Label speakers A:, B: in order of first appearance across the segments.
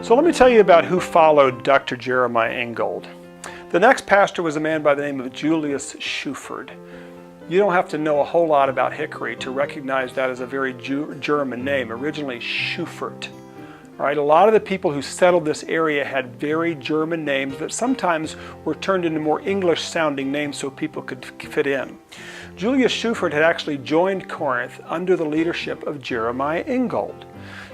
A: So let me tell you about who followed Dr. Jeremiah Ingold. The next pastor was a man by the name of Julius Schufert. You don't have to know a whole lot about Hickory to recognize that as a very German name, originally Schufert. All right, a lot of the people who settled this area had very German names that sometimes were turned into more English-sounding names so people could fit in. Julius Schufert had actually joined Corinth under the leadership of Jeremiah Ingold.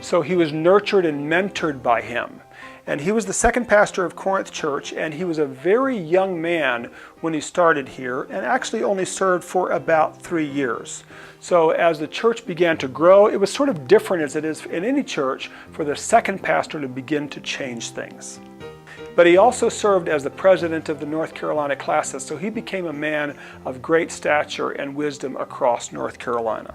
A: So he was nurtured and mentored by him. And he was the second pastor of Corinth Church, and he was a very young man when he started here, and actually only served for about 3 years. So as the church began to grow, it was sort of different as it is in any church for the second pastor to begin to change things. But he also served as the president of the North Carolina classis, so he became a man of great stature and wisdom across North Carolina.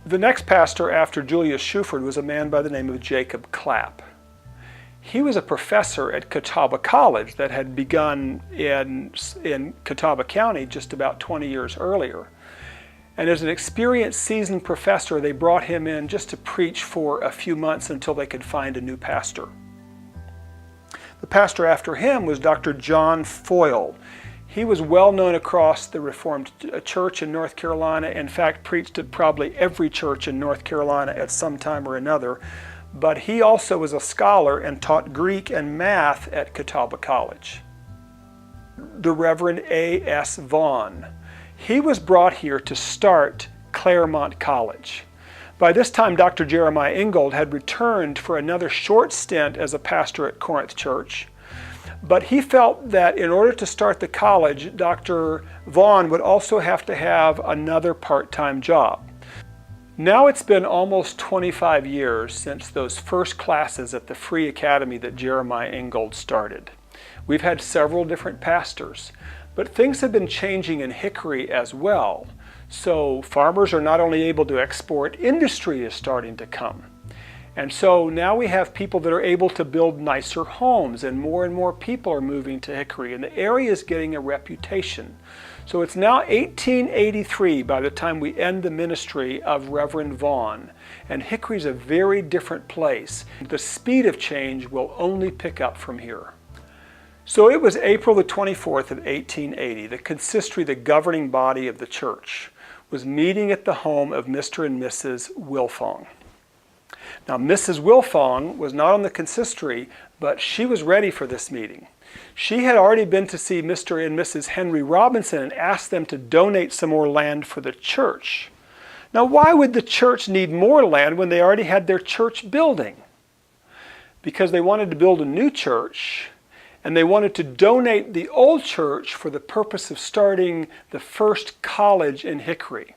A: The next pastor after Julius Schufert was a man by the name of Jacob Clapp. He was a professor at Catawba College that had begun in Catawba County just about 20 years earlier. And as an experienced, seasoned professor, they brought him in just to preach for a few months until they could find a new pastor. The pastor after him was Dr. John Foyle. He was well known across the Reformed Church in North Carolina. In fact, preached at probably every church in North Carolina at some time or another. But he also was a scholar and taught Greek and math at Catawba College. The Reverend A.S. Vaughn. He was brought here to start Claremont College. By this time, Dr. Jeremiah Ingold had returned for another short stint as a pastor at Corinth Church. But he felt that in order to start the college, Dr. Vaughn would also have to have another part-time job. Now it's been almost 25 years since those first classes at the Free Academy that Jeremiah Ingold started. We've had several different pastors, but things have been changing in Hickory as well. So farmers are not only able to export, industry is starting to come. And so now we have people that are able to build nicer homes, and more people are moving to Hickory, and the area is getting a reputation. So it's now 1883 by the time we end the ministry of Reverend Vaughn, and Hickory's a very different place. The speed of change will only pick up from here. So it was April the 24th of 1880. The consistory, the governing body of the church, was meeting at the home of Mr. and Mrs. Wilfong. Now, Mrs. Wilfong was not on the consistory, but she was ready for this meeting. She had already been to see Mr. and Mrs. Henry Robinson and asked them to donate some more land for the church. Now, why would the church need more land when they already had their church building? Because they wanted to build a new church, and they wanted to donate the old church for the purpose of starting the first college in Hickory.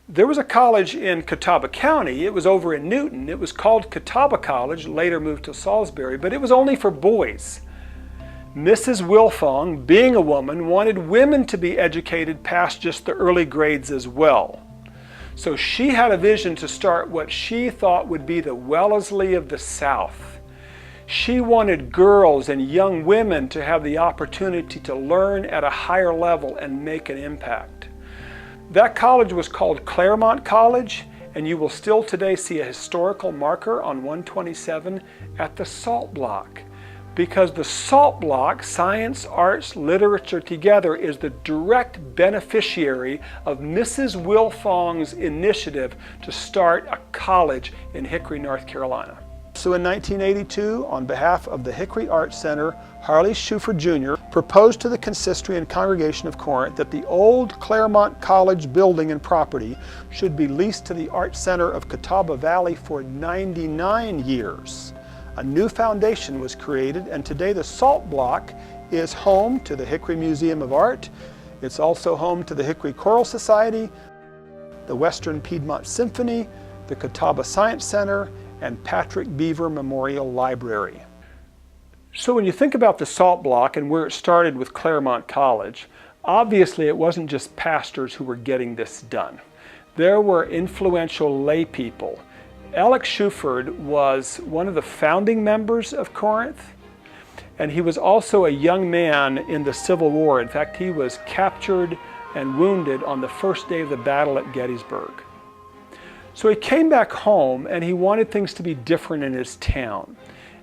A: There was a college in Catawba County. It was over in Newton. It was called Catawba College, later moved to Salisbury, but it was only for boys. Mrs. Wilfong, being a woman, wanted women to be educated past just the early grades as well. So she had a vision to start what she thought would be the Wellesley of the South. She wanted girls and young women to have the opportunity to learn at a higher level and make an impact. That college was called Claremont College, and you will still today see a historical marker on 127 at the Salt Block, because the Salt Block, science, arts, literature together, is the direct beneficiary of Mrs. Wilfong's initiative to start a college in Hickory, North Carolina. So in 1982, on behalf of the Hickory Arts Center, Harley Schufert Jr. proposed to the consistory and congregation of Corinth that the old Claremont College building and property should be leased to the Arts Center of Catawba Valley for 99 years. A new foundation was created, and today the Salt Block is home to the Hickory Museum of Art. It's also home to the Hickory Choral Society, the Western Piedmont Symphony, the Catawba Science Center, and Patrick Beaver Memorial Library. So when you think about the Salt Block and where it started with Claremont College, obviously it wasn't just pastors who were getting this done. There were influential lay people. Alex Schufert was one of the founding members of Corinth, and he was also a young man in the Civil War. In fact, he was captured and wounded on the first day of the battle at Gettysburg. So he came back home and he wanted things to be different in his town.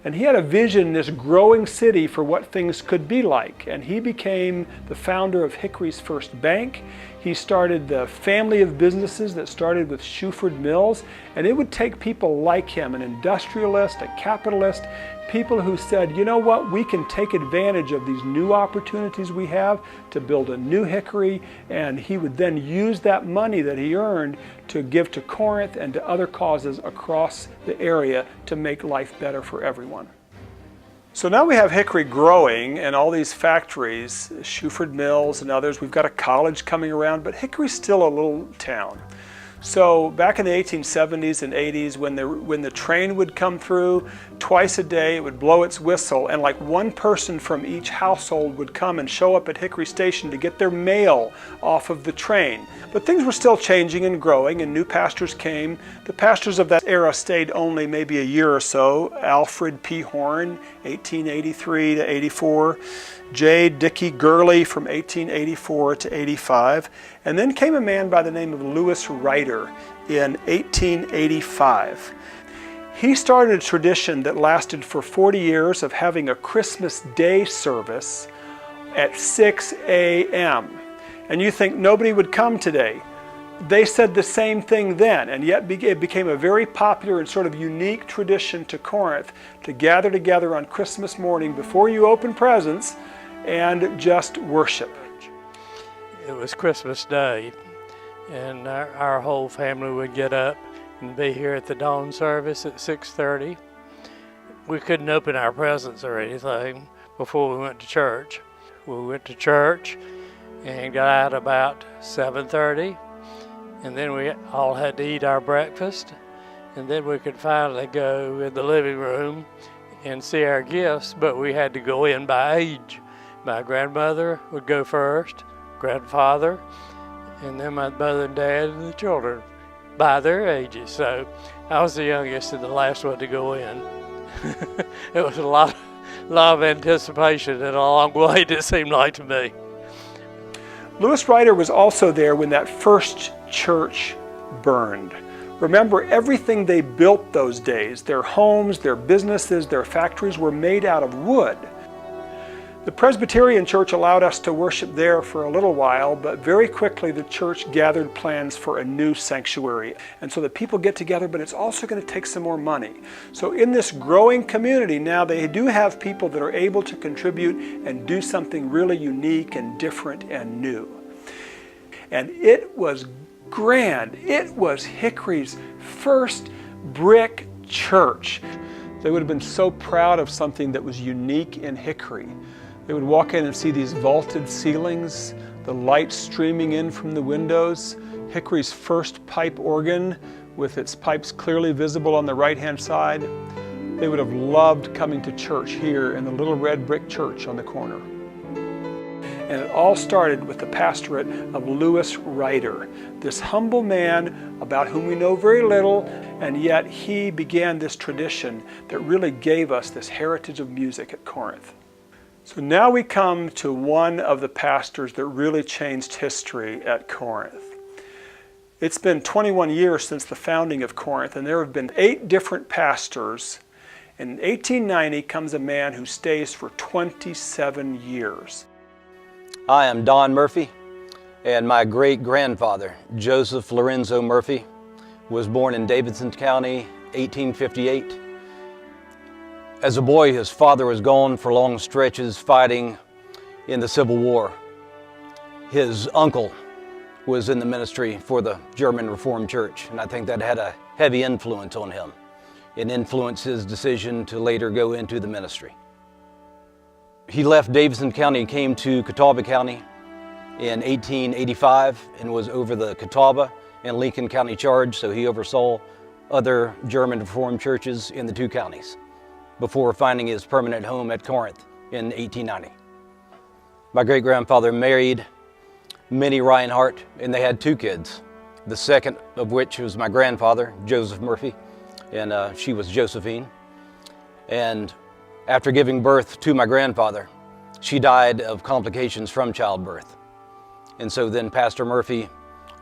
A: And he had a vision in this growing city for what things could be like. And he became the founder of Hickory's first bank. He started the family of businesses that started with Shuford Mills. And it would take people like him, an industrialist, a capitalist, people who said, you know what, we can take advantage of these new opportunities we have to build a new Hickory. And he would then use that money that he earned to give to Corinth and to other causes across the area to make life better for everyone. So now we have Hickory growing and all these factories, Shuford Mills and others. We've got a college coming around, but Hickory's still a little town. So back in the 1870s and 80s, when the train would come through twice a day, it would blow its whistle, and like one person from each household would come and show up at Hickory Station to get their mail off of the train. But things were still changing and growing, and new pastors came. The pastors of that era stayed only maybe a year or so. Alfred P. Horn, 1883 to 84. J. Dickey Gurley from 1884 to 85. And then came a man by the name of Lewis Ryder in 1885. He started a tradition that lasted for 40 years of having a Christmas Day service at 6 a.m. And you think nobody would come today. They said the same thing then, and yet it became a very popular and sort of unique tradition to Corinth to gather together on Christmas morning before you open presents and just worship.
B: It was Christmas Day, and our whole family would get up and be here at the dawn service at 6:30. We couldn't open our presents or anything before we went to church. We went to church and got out about 7:30, and then we all had to eat our breakfast, and then we could finally go in the living room and see our gifts, but we had to go in by age. My grandmother would go first, grandfather, and then my mother and dad and the children by their ages. So I was the youngest and the last one to go in. It was a lot of anticipation and a long wait, it seemed like to me.
A: Lewis Ryder was also there when that first church burned. Remember, everything they built those days, their homes, their businesses, their factories, were made out of wood. The Presbyterian Church allowed us to worship there for a little while, but very quickly the church gathered plans for a new sanctuary. And so the people get together, but it's also going to take some more money. So in this growing community now, they do have people that are able to contribute and do something really unique and different and new. And it was grand. It was Hickory's first brick church. They would have been so proud of something that was unique in Hickory. They would walk in and see these vaulted ceilings, the light streaming in from the windows, Hickory's first pipe organ with its pipes clearly visible on the right-hand side. They would have loved coming to church here in the little red brick church on the corner. And it all started with the pastorate of Lewis Ryder, this humble man about whom we know very little, and yet he began this tradition that really gave us this heritage of music at Corinth. So now we come to one of the pastors that really changed history at Corinth. It's been 21 years since the founding of Corinth, and there have been 8 different pastors. In 1890 comes a man who stays for 27 years.
C: I am Don Murphy, and my great-grandfather, Joseph Lorenzo Murphy, was born in Davidson County, 1858. As a boy, his father was gone for long stretches fighting in the Civil War. His uncle was in the ministry for the German Reformed Church, and I think that had a heavy influence on him. It influenced his decision to later go into the ministry. He left Davidson County and came to Catawba County in 1885 and was over the Catawba and Lincoln County charge, so he oversaw other German Reformed churches in the 2 counties before finding his permanent home at Corinth in 1890. My great-grandfather married Minnie Reinhardt, and they had 2 kids, the second of which was my grandfather, Joseph Murphy, and she was Josephine. And after giving birth to my grandfather, she died of complications from childbirth. And so then Pastor Murphy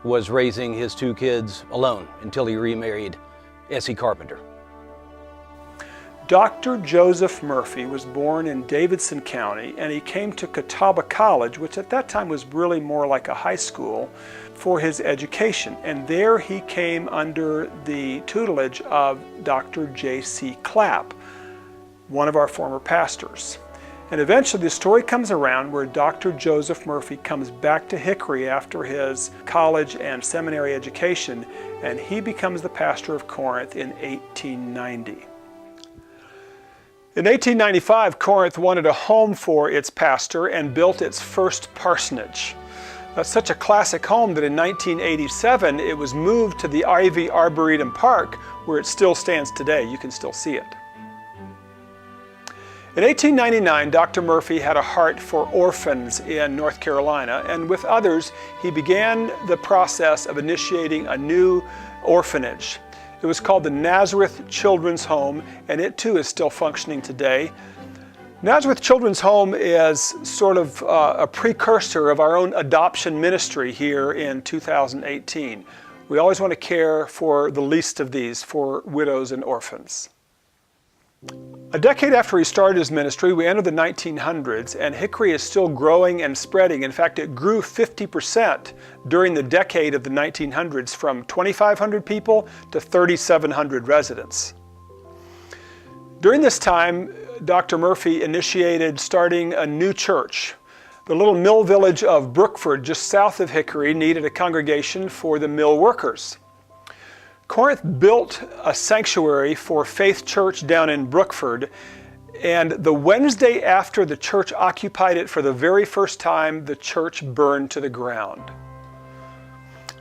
C: was raising his 2 kids alone until he remarried Essie Carpenter.
A: Dr. Joseph Murphy was born in Davidson County, and he came to Catawba College, which at that time was really more like a high school, for his education. And there he came under the tutelage of Dr. J.C. Clapp, one of our former pastors. And eventually the story comes around where Dr. Joseph Murphy comes back to Hickory after his college and seminary education, and he becomes the pastor of Corinth in 1890. In 1895, Corinth wanted a home for its pastor and built its first parsonage. That's such a classic home that in 1987 it was moved to the Ivy Arboretum Park, where it still stands today. You can still see it. In 1899, Dr. Murphy had a heart for orphans in North Carolina, and with others, he began the process of initiating a new orphanage. It was called the Nazareth Children's Home, and it too is still functioning today. Nazareth Children's Home is sort of a precursor of our own adoption ministry here in 2018. We always want to care for the least of these, for widows and orphans. A decade after he started his ministry, we enter the 1900s, and Hickory is still growing and spreading. In fact, it grew 50% during the decade of the 1900s, from 2,500 people to 3,700 residents. During this time, Dr. Murphy initiated starting a new church. The little mill village of Brookford, just south of Hickory, needed a congregation for the mill workers. Corinth built a sanctuary for Faith Church down in Brookford, and the Wednesday after the church occupied it for the very first time, the church burned to the ground.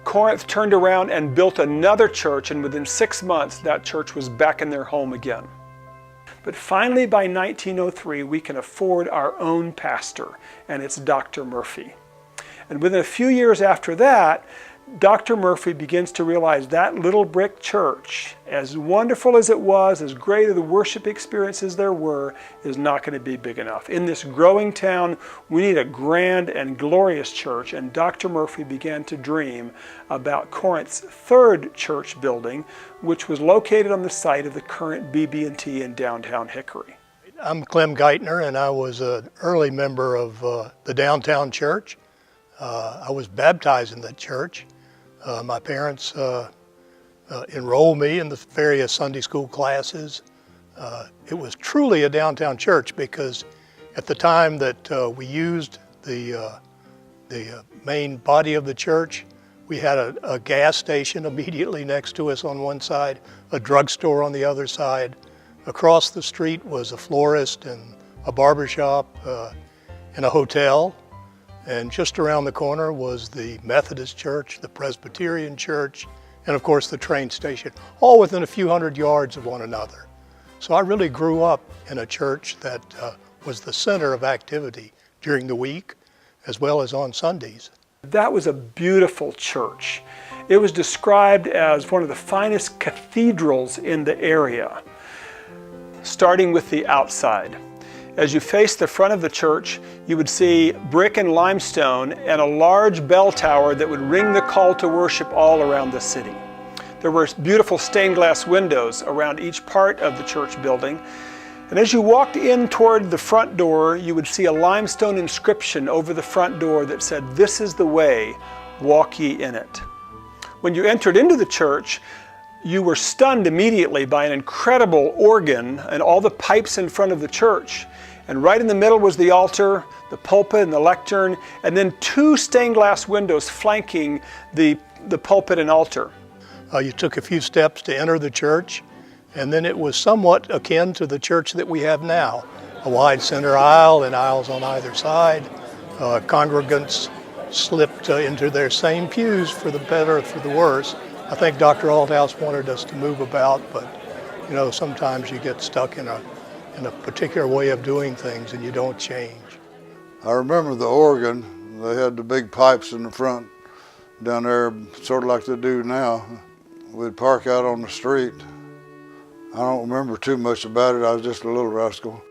A: Corinth turned around and built another church, and within 6 months that church was back in their home again. But finally, by 1903, we can afford our own pastor, and it's Dr. Murphy. And within a few years after that, Dr. Murphy begins to realize that little brick church, as wonderful as it was, as great of the worship experiences there were, is not going to be big enough. In this growing town, we need a grand and glorious church, and Dr. Murphy began to dream about Corinth's third church building, which was located on the site of the current BB&T in downtown Hickory.
D: I'm Clem Geithner, and I was an early member of the downtown church. I was baptized in that church. My parents enrolled me in the various Sunday school classes. It was truly a downtown church because at the time that we used the main body of the church, we had a gas station immediately next to us on one side, a drugstore on the other side. Across the street was a florist and a barber shop and a hotel. And just around the corner was the Methodist church, the Presbyterian church, and of course the train station, all within a few hundred yards of one another. So I really grew up in a church that was the center of activity during the week as well as on Sundays.
A: That was a beautiful church. It was described as one of the finest cathedrals in the area, starting with the outside. As you faced the front of the church, you would see brick and limestone and a large bell tower that would ring the call to worship all around the city. There were beautiful stained glass windows around each part of the church building. And as you walked in toward the front door, you would see a limestone inscription over the front door that said, "This is the way, walk ye in it." When you entered into the church, you were stunned immediately by an incredible organ and all the pipes in front of the church. And right in the middle was the altar, the pulpit and the lectern, and then 2 stained glass windows flanking the pulpit and altar.
D: You took a few steps to enter the church, and then it was somewhat akin to the church that we have now. A wide center aisle and aisles on either side. Congregants slipped into their same pews for the better or for the worse. I think Dr. Althouse wanted us to move about, but you know, sometimes you get stuck in a particular way of doing things and you don't change.
E: I remember the organ. They had the big pipes in the front down there, sort of like they do now. We'd park out on the street. I don't remember too much about it. I was just a little rascal.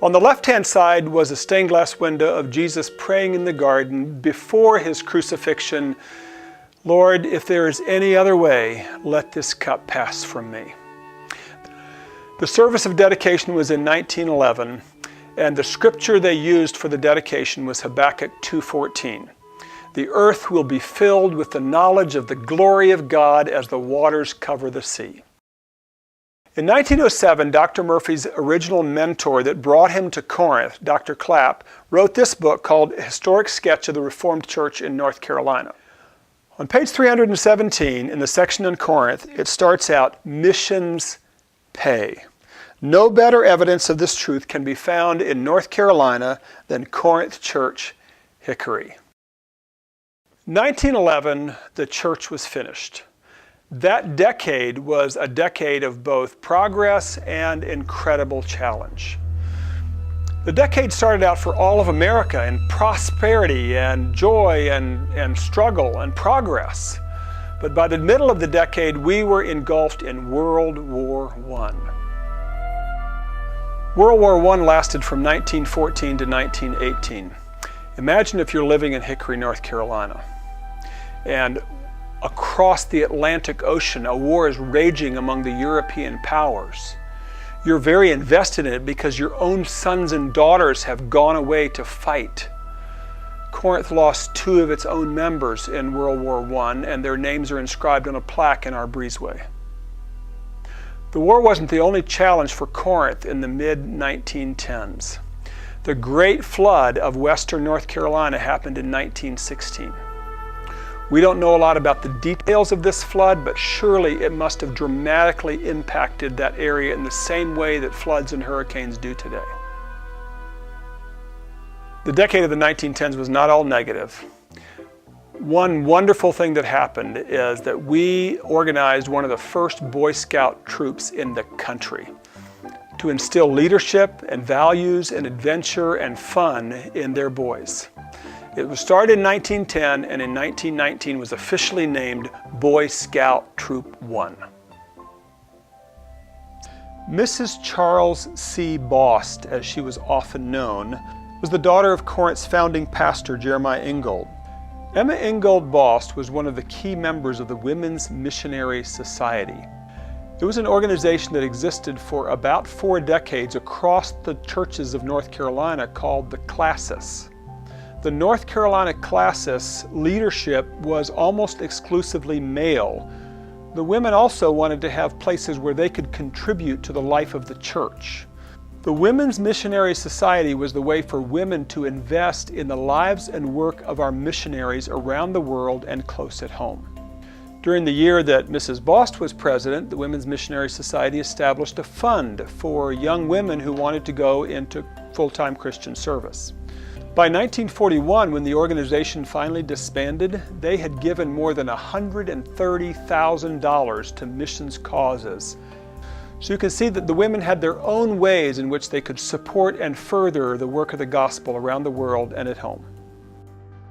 A: On the left-hand side was a stained glass window of Jesus praying in the garden before his crucifixion. Lord, if there is any other way, let this cup pass from me. The service of dedication was in 1911, and the scripture they used for the dedication was Habakkuk 2:14. The earth will be filled with the knowledge of the glory of God as the waters cover the sea. In 1907, Dr. Murphy's original mentor that brought him to Corinth, Dr. Clapp, wrote this book called Historic Sketch of the Reformed Church in North Carolina. On page 317, in the section on Corinth, it starts out, missions pay. No better evidence of this truth can be found in North Carolina than Corinth Church, Hickory. 1911, the church was finished. That decade was a decade of both progress and incredible challenge. The decade started out for all of America in prosperity and joy and struggle and progress. But by the middle of the decade, we were engulfed in World War I. World War I lasted from 1914 to 1918. Imagine if you're living in Hickory, North Carolina, and across the Atlantic Ocean, a war is raging among the European powers. You're very invested in it because your own sons and daughters have gone away to fight. Corinth lost 2 of its own members in World War I, and their names are inscribed on a plaque in our breezeway. The war wasn't the only challenge for Corinth in the mid-1910s. The Great Flood of Western North Carolina happened in 1916. We don't know a lot about the details of this flood, but surely it must have dramatically impacted that area in the same way that floods and hurricanes do today. The decade of the 1910s was not all negative. One wonderful thing that happened is that we organized one of the first Boy Scout troops in the country to instill leadership and values and adventure and fun in their boys. It was started in 1910 and in 1919 was officially named Boy Scout Troop 1. Mrs. Charles C. Bost, as she was often known, was the daughter of Corinth's founding pastor Jeremiah Ingold. Emma Ingold Bost was one of the key members of the Women's Missionary Society. It was an organization that existed for about 4 decades across the churches of North Carolina called the Classis. The North Carolina Classis leadership was almost exclusively male. The women also wanted to have places where they could contribute to the life of the church. The Women's Missionary Society was the way for women to invest in the lives and work of our missionaries around the world and close at home. During the year that Mrs. Bost was president, the Women's Missionary Society established a fund for young women who wanted to go into full-time Christian service. By 1941, when the organization finally disbanded, they had given more than $130,000 to missions causes. So you can see that the women had their own ways in which they could support and further the work of the gospel around the world and at home.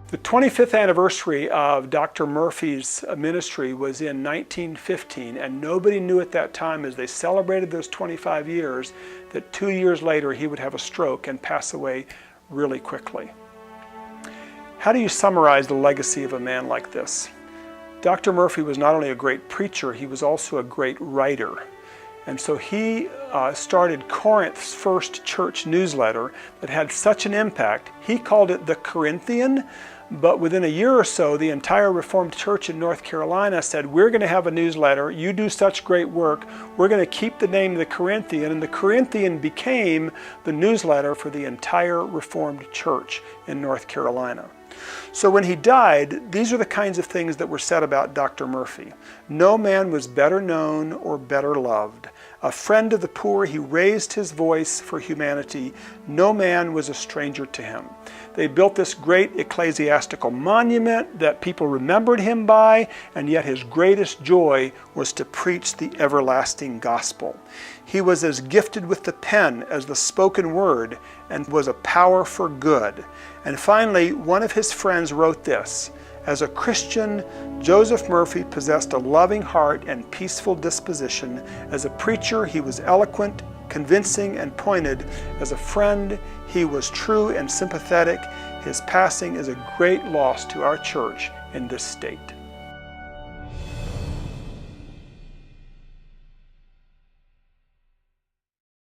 A: The 25th anniversary of Dr. Murphy's ministry was in 1915, and nobody knew at that time, as they celebrated those 25 years, that 2 years later he would have a stroke and pass away really quickly. How do you summarize the legacy of a man like this? Dr. Murphy was not only a great preacher, he was also a great writer. And so he started Corinth's first church newsletter that had such an impact. He called it the Corinthian, but within a year or so, the entire Reformed Church in North Carolina said, we're going to have a newsletter. You do such great work. We're going to keep the name the Corinthian. And the Corinthian became the newsletter for the entire Reformed Church in North Carolina. So when he died, these are the kinds of things that were said about Dr. Murphy. No man was better known or better loved. A friend of the poor, he raised his voice for humanity. No man was a stranger to him. They built this great ecclesiastical monument that people remembered him by, and yet his greatest joy was to preach the everlasting gospel. He was as gifted with the pen as the spoken word, and was a power for good. And finally, one of his friends wrote this: as a Christian, Joseph Murphy possessed a loving heart and peaceful disposition. As a preacher, he was eloquent, convincing and pointed. As a friend, he was true and sympathetic. His passing is a great loss to our church in this state.